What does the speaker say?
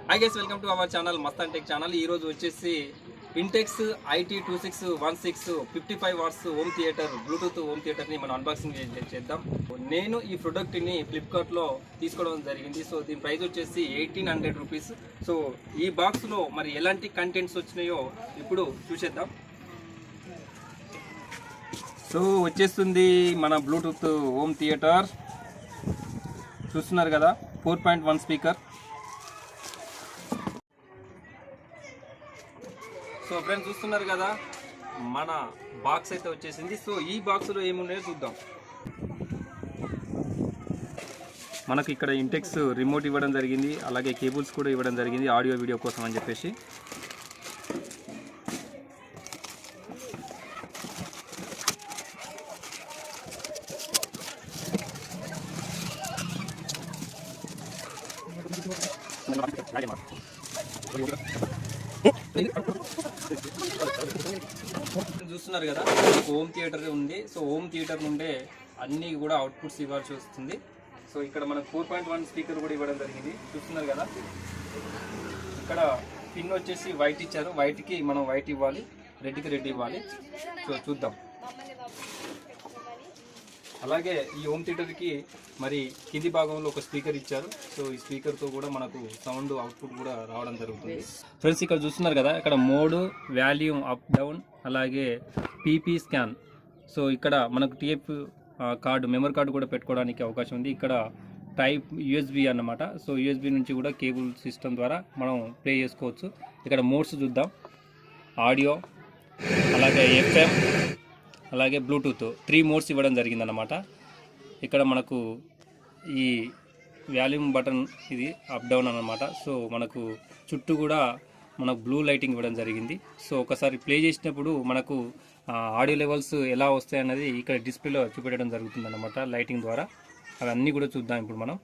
Hi guys, welcome to our channel Mastan Tech channel. Ee roju vachesi Intex IT2616 55 watts home theater Bluetooth home theater ni మనం unboxing చేద్దాం. నేను ఈ product ని Flipkart లో తీసుకోవడం జరిగింది. సో దీని ప్రైస్ వచ్చేసి 1800 రూపీస్. సో ఈ బాక్స్ లో మరి ఎలాంటి కంటెంట్స్ వచ్చినాయో ఇప్పుడు చూసేద్దాం. సో వచ్చేస్తుంది మన బ్లూటూత్ హోమ్ థియేటర్. చూస్తున్నారు కదా, 4.1 స్పీకర్. సో ఫ్రెండ్స్ చూస్తున్నారు కదా, మన బాక్స్ అయితే వచ్చేసింది. సో ఈ బాక్స్లో ఏమున్నాయో చూద్దాం. మనకు ఇక్కడ ఇంటెక్స్ రిమోట్ ఇవ్వడం జరిగింది, అలాగే కేబుల్స్ కూడా ఇవ్వడం జరిగింది ఆడియో వీడియో కోసం అని చెప్పేసి. చూస్తున్నారు కదా, హోమ్ థియేటర్ ఉంది. సో హోమ్ థియేటర్ నుండే అన్నీ కూడా అవుట్పుట్స్ ఇవ్వాల్సి వస్తుంది. సో ఇక్కడ మనకు 4.1 స్పీకర్ కూడా ఇవ్వడం జరిగింది. చూస్తున్నారు కదా, ఇక్కడ పిన్ వచ్చేసి వైట్ ఇచ్చారు. వైట్కి మనం వైట్ ఇవ్వాలి, రెడ్కి రెడ్ ఇవ్వాలి. సో చూద్దాం. అలాగే ఈ హోమ్ థియేటర్కి మరి కింది భాగంలో ఒక స్పీకర్ ఇచ్చారు. సో ఈ స్పీకర్తో కూడా మనకు సౌండ్ అవుట్పుట్ కూడా రావడం జరుగుతుంది. ఫ్రెండ్స్ ఇక్కడ చూస్తున్నారు కదా, ఇక్కడ మోడ్, వాల్యూమ్ అప్ డౌన్, అలాగే పీపీ స్కాన్. సో ఇక్కడ మనకు టేప్ కార్డు, మెమరీ కార్డు కూడా పెట్టుకోవడానికి అవకాశం ఉంది. ఇక్కడ టైప్ యూఎస్బి అన్నమాట. సో యూఎస్బి నుంచి కూడా కేబుల్ సిస్టమ్ ద్వారా మనం ప్లే చేసుకోవచ్చు. ఇక్కడ మోడ్స్ చూద్దాం. ఆడియో, అలాగే ఎఫ్ఎం, అలాగే బ్లూటూత్ 3 మోడ్స్ ఇవ్వడం జరిగిందన్నమాట. ఇక్కడ మనకు ఈ వాల్యూమ్ బటన్ ఇది అప్ డౌన్ అన్నమాట. సో మనకు చుట్టూ కూడా మనకు బ్లూ లైటింగ్ ఇవ్వడం జరిగింది. సో ఒకసారి ప్లే చేసినప్పుడు మనకు ఆడియో లెవెల్స్ ఎలా వస్తాయి అన్నది ఇక్కడ డిస్ప్లేలో చూపెట్టడం జరుగుతుంది అన్నమాట, లైటింగ్ ద్వారా. అవన్నీ కూడా చూద్దాం ఇప్పుడు మనం.